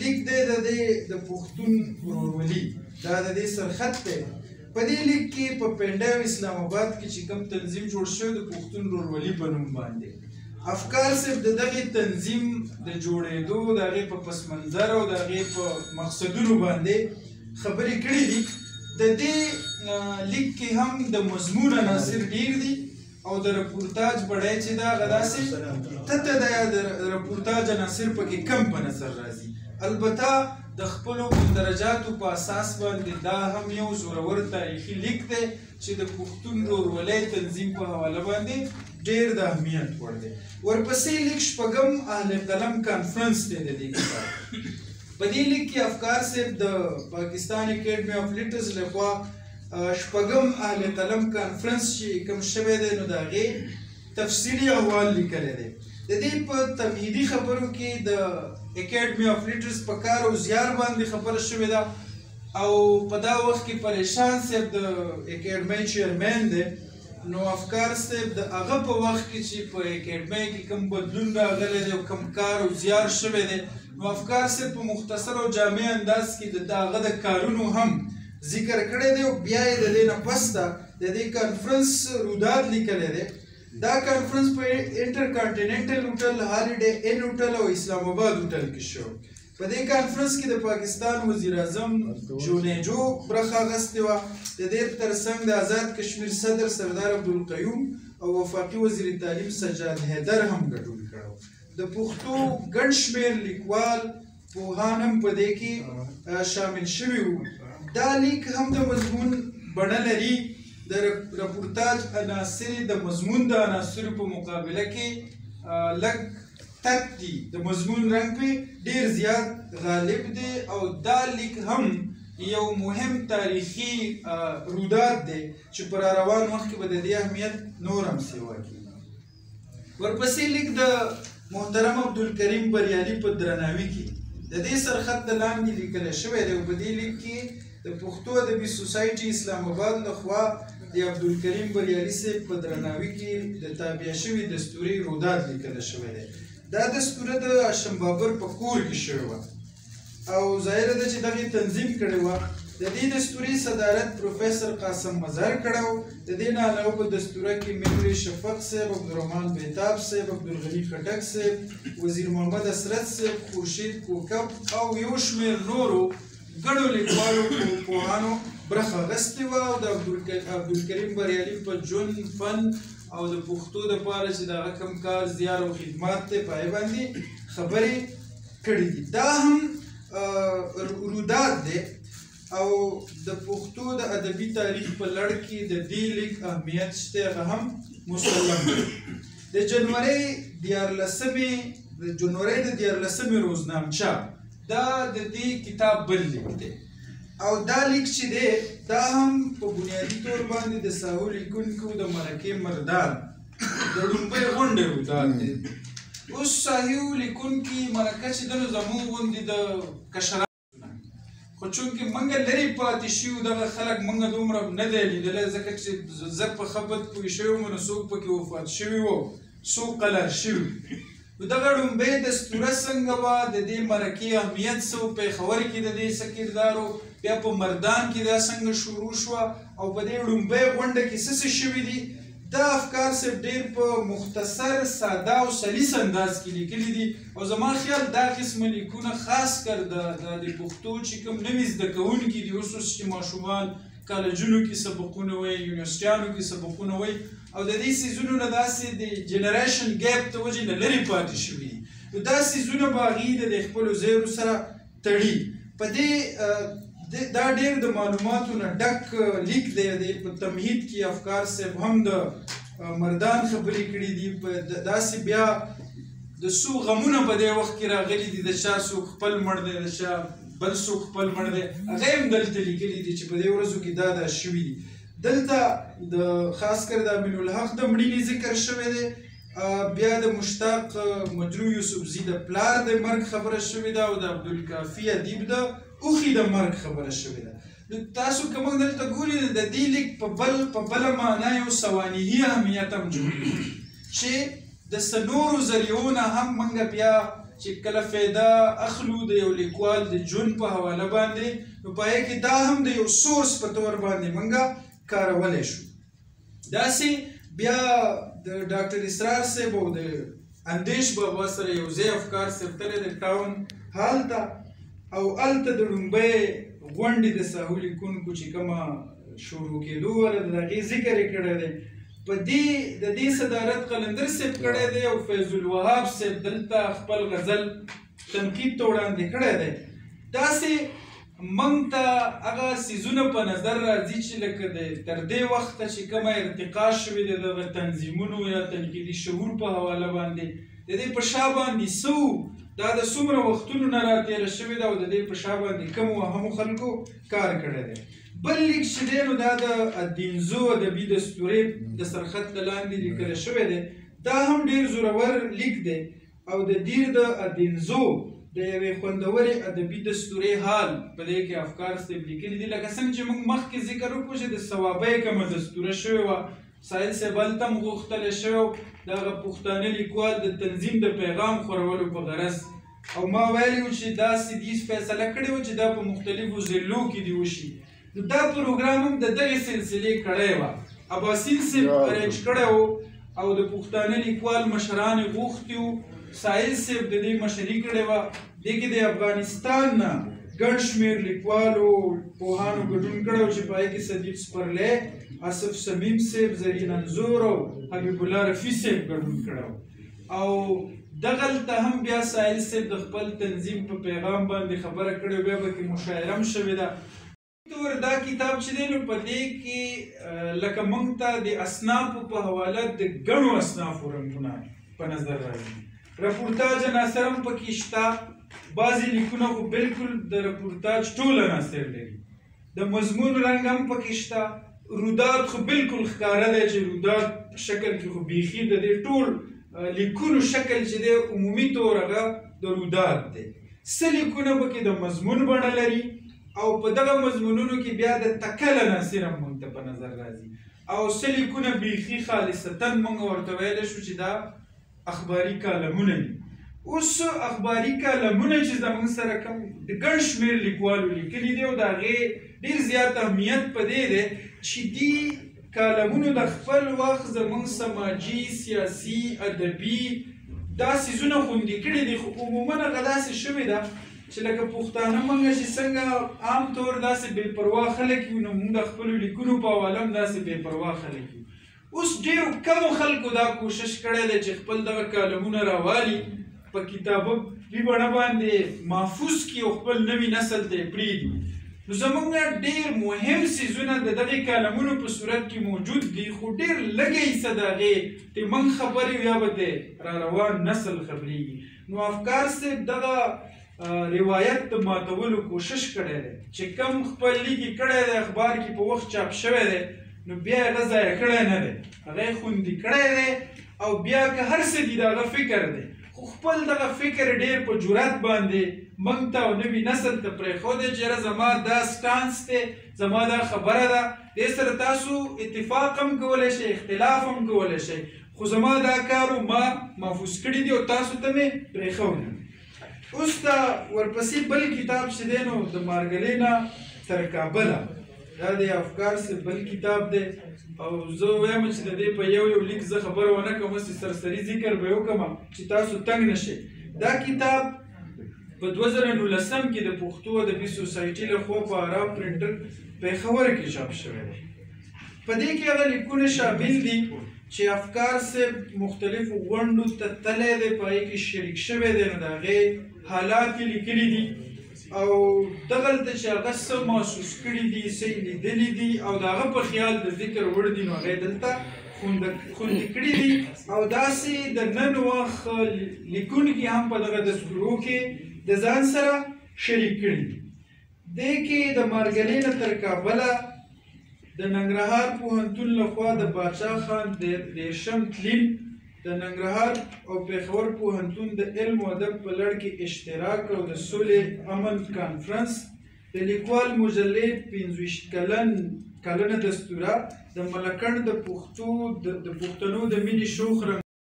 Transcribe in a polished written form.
لیک دی د دې د پښتون ورورولي دا د دې سرخط دی. په دې لیک کې په پنډه اسلام آباد کې چې کوم تنظیم جوړ شوی د پښتون ورورولي په نوم باندې افکار صرف د دغې تنظیم د جوړېدو د هغې په پس منظر او د هغې په مقصدونو باندې خبرې کړي دي. د دې لیک کې هم د مضمون عناصر ډېر دي او د رپورتاج بډای چې دا هغه داسې تته دی یا د رپورتاج عناصر پکې کم په نظر راځي. البته د خپلو مندرجاتو په اساس باندې دا هم یو زورور تاریخي لیک دی چې د پښتون ورورولۍ تنظیم په حواله باندې ډېر د اهمیت وړ دی. ورپسې لیک شپږم اهل قلم کانفرنس دی د دې کتاب. په دې لیک کې افکار صاحب د پاکستان اکیډمي آف لیټرز لخوا شپږم اهل قلم کانفرنس چې کوم شوی دی نو د هغې تفصیلي احوال لیکلی دی. د دې په تمهیدي خبرو کې د اکیډمي آف لیټرز په کار او زیار باندې خبره شوې ده او په دا وخت کې پریشان صاحب د اکیډمۍ چیرمین دی نو افکار صاحب د هغه په وخت کې چې په اکیډمۍ کې کوم بدلون راغلی دی او کوم کار او زیار شوی دی نو افکار صاحب په مختصر او جامع انداز کې د هغه د کارونو هم ذکر کړی دی او بیا یې د دې نه پسته د دې کانفرنس روداد لیکلی دی. دا کانفرنس په انټر کانټیننټل هوټل، هالیډے ان هوټل او اسلام آباد هوټل کې شو. په دې کانفرنس کې د پاکستان وزیر اعظم جونیجو برخه اخیستې وه. د دې ترڅنګ د آزاد کشمیر صدر سردار عبدالقیوم او وفاقي وزیر تعلیم سجاد حیدر هم ګډون کړی. د پښتو ګڼ شمېر لیکوال پوهان هم په دې کې شامل شوي وو. دا لیک هم د مضمون بڼه لري. د رپورتاج عناصر د مضمون د عناصرو په مقابله کې لږ تت دي. د مضمون رنګ پې ډېر زیات غالب دی او دا لیک هم یو مهم تاریخي روداد دی چې په راروان وخت کې به د دې اهمیت نور هم سیوا کېږي. ورپسې لیک د محترم عبدالکریم بریالي په درناوي کې د دې سرخط د لاندې لیکلی شوی دی او په دې لیک کې د پښتو ادبي سوسایټي اسلام آباد لخوا د عبدالکریم بریالي صاحب په درناوي کې د تابع شوي دستوري روداد لیکلی شوی دی. دا دستوره د هاشم بابر په کور کې شوې وه او ظاهره ده چې دغې تنظیم کړې وه. د دې دستوري صدارت پروفیسر قاسم مظهر کړی و. د دې نه علاوه په دستوره کې میر شفق صاحب، عبدالرحمن بیتاب صاحب، عبدالغني خټک صاحب، وزیر محمد اسرت صاحب، خورشید کوکب او یو شمېر نورو ګڼو لیکوالو پوهانو برخه اخیستې وه او د عبدالکریم بریالي په ژوند، فن او د پښتو دپاره چې د هغه کوم کار زیار او خدمات دی په هغې باندې خبرې کړي دي. دا هم روداد دی او د پښتو د ادبي تاریخ په لړ کې د دې لیک اهمیت شته هغه هم مسلم دی. د جنورۍ د 14 روزنامچه دا د دې کتاب بل لیک دی او دا لیک چې دی دا هم په بنیادي طور باندې د ساحو لیکونکو د مرکې مردان د لومړۍ غونډې روداد دی. اوس ساحو لیکونکي مرکه چې ده نو زموږ غوندې د کشرانو خو چونکې موږ لرې پاتې شوي دغه خلک موږ دومره نه دی لیدلی ځکه چې زه په ښه بد پوه شوی وم نو څوک پکې وفات شوي وو، څوک قلر شوي. نو دغه لومړۍ دستوره څنګه وه، د دې مرکې اهمیت څه و، پېښور کې د دې څه کردار و، بیا په مردان کې دا څنګه شروع شوه او په دې لومړۍ غونډه کې څه شوي دي. دا افکار صرف ډېر په مختصر، ساده او سلیس انداز کې لیکلي دي او زما خیال دا قسمه لیکونه خاص کر د پښتو چې کوم نوي زده کوونکي دي، اوس چې ماشومان کالجونو کې سبقونه وایي، یونیورسټیانو کې سبقونه وایي او د دې څیزونو نه داسې د جنریشن ګیپ ته وجې نه لرې پاتې شوي دي. نو دا څیزونه به هغوی د خپلو زیرو سره تړي. په دې دا ډېر د معلوماتو نه ډک لیک دی. په تمهید کې افکار صاحب هم د مردان خبرې کړي دي. داسې بیا د څو غمونه په دې وخت کې راغلي دي، د چا څوک خپل مړ دی، د چا بل څوک خپل مړ دی، هغه هم دلته لیکلي دي چې په دې ورځو کې دا شوي دي. دلته د خاص کر د امین الحق د مړینې ذکر شوی دی. بیا د مشتاق مجروح یوسفزي د پلار د مرګ خبره شوې ده او د عبدالکافي ادیب د اوښي د مرګ خبره شوې ده. نو تاسو که موږ دلته ګورئ د دې لیک په بله معنا یو سوانحي اهمیت هم جوړېږي چې د څه نورو ذریعو نه هم موږ بیا چې کله فایده اخلو د یو لیکوال د ژوند په حواله باندې نو په هغې کې دا هم د یو سورس په طور باندې موږ کارولی شو. داسې بیا د ډاکټر اسرار صاحب او د اندیش بابا سره یو ځای افکار صاحب تللی د ټاون هال ته او هلته د لومړۍ غونډې د ساحو لیکونکو چې کومه شروع کېدو وله د هغې ذکر یې کړی دی. په د دې صدارت قلندر صاحب کړی دی او فیض الوهاب صاحب دلته خپل غزل تنقید ته وړاندې کړی دی. داسې موږ ته هغه څیزونه په نظر راځي چې لکه تر دې وخته چې کومه ارتقا شوې ده دغه تنظیمونو یا تنقیدي شعور په حواله باندې د دې په شا باندې څه دا د څومره وختونو نه راتېره شوې ده او د دې په شا باندې کومو وهمو خلکو کار کړی دی. بل لیک چې دی نو دا د ادینزو ادبي دستورې د سرخط له لاندې لیکلی شوی دی. دا هم ډېر زورور لیک دی او د دیر د ادینزو د یوې خوندورې ادبي دستورې حال په دې کې افکار صاحب لیکلي دي. لکه څنګه چې موږ مخکې ذکر وکړو چې د ثوابۍ کومه دستوره شوې وه ساحل صاحب هلته هم غوښتلی شوی و د هغه پښتانه لیکوال د تنظیم د پیغام خورولو په غرض او ما ویلي و چې داسې دې فیصله کړې وه چې دا په مختلفو ضلعو کې دې وشي. نو دا پروګرام هم د دغې سلسلې کړی وه. عباسین صاحب ارینج کړی و او د پښتانه لیکوال مشران یې غوښتي وو. ساحل صاحب د دې مشري کړې وه. دې کې د افغانستان نه ګڼ شمېر لیکوالو پوهانو ګډون کړی و چې په هغې کې صدیق سپرلی، آصف صمیم صاحب، زرین انځور او حبیب الله رفیع صاحب ګډون کړی و. او دغلته هم بیا ساحل صاحب د خپل تنظیم په پیغام باندې خبره کړې وه. بیا پکې مشاعره هم شوې ده. دا کتاب چې دی نو په دې کې لکه موږ ته د اصنافو په حواله د ګڼو اصنافو رنګونه په نظر راځي. رپورتاج عناصر هم پکې شته. بعضې لیکونه خو بلکل د رپورتاج ټول عناصر لري. د مضمون رنګ هم پکې شته. رودات خو بلکل ښکاره دی چې رودات شکل کې خو بیخي د دې ټول لیکونو شکل چې دی عمومي طور هغه د رودات دی. څه لیکونه پکې د مضمون بڼه لري او په دغه مضمونونو کې بیا د تکل عناصر هم موږ ته په نظر راځي او څه لیکونه بیخي خالصتا موږ ورته ویلی شو چې دا اخباري کالمونه دي. اوس اخباري کالمونه چې زموږ سره کوم د ګڼ شمېر لیکوالو لیکلي دي او د هغې ډېر زیات اهمیت په دې دی چې دې کالمونو د خپل وخت زموږ سماجي، سیاسي، ادبي دا څیزونه خوندي کړي دي. خو عموما هغه داسې شوې ده چې لکه پښتانه موږ چې څنګه عام طور داسې بې پروا خلک یو نو موږ د خپلو لیکونو په حواله هم داسې بې پروا خلک یو. اوس ډېرو کمو خلکو دا کوشش کړی دی چې خپل دغه کالمونه راوالي په کتابي بڼه باندې محفوظ کړي او خپل نوي نسل ته یې پرېږدي. نو زموږ ډېر مهم څیزونه د دغې کالمونو په صورت کې موجود دي خو ډېر لږه حصه د هغې د موږ خبرې یا به د را روان نسل خبرېږي. نو افکار صاحب دغه روایت د ماتولو کوشش کړی دی چې کوم خپل لیک یې کړی دی اخبار کې په وخت چاپ شوی دی نو بیا یې هغه ضایع کړی نه دی، هغه یې خوندي کړی دی او بیا که هر څه دي د هغه فکر دی خو خپل دغه فکر ډېر په جرأت باندې موږ ته او نوي نسل ته پرېښودی چې یاره زما دا سټانس دی، زما دا خبره ده، دې سره تاسو اتفاق هم کولی شئ، اختلاف هم کولی شئ، خو زما دا کارو ما محفوظ کړي دي او تاسو ته مې پرېښودي. اوس دا ورپسې بل کتاب چې دی نو د مارګلۍ نه تر کابله دا د افکار صاحب بل کتاب دی او زه وایم چې د دې په یو لیک زه خبره ونه کوم هسې سرسري ذکر به یې وکړم چې تاسو تنګ نه شئ. دا کتاب په 2019 کې د پښتو ادبي سوسایټي لخوا په عرب پرنټر پېښور کې چاپ شوی دی. په دې کې هغه لیکونه شامل دي چې افکار صاحب مختلفو غونډو ته تللی دی، په هغې کې شریک شوی دی، نو د هغې حالات یې لیکلي دي او دغلته چې هغه څه محسوس کړي دي، څه یې لیدلي دي او د هغه په خیال د ذکر وړ دي نو هغه یې دلته خوندي کړي دي او داسې د نن وخت لیکونکي هم په دغه دستورو کې د ځان سره شریک کړي دي. دې کې د مارګلۍ نه تر کابله د ننګرهار پوهنتون لخوا د باچا خان دیرشم تلین د ننګرهار او پېښور پوهنتون د علم و ادب په لړ کې اشتراک او د سولې امن کانفرنس د لیکوال مجلې 25 کلنه دستوره د ملکنډ د پښتنو د مینې شوخ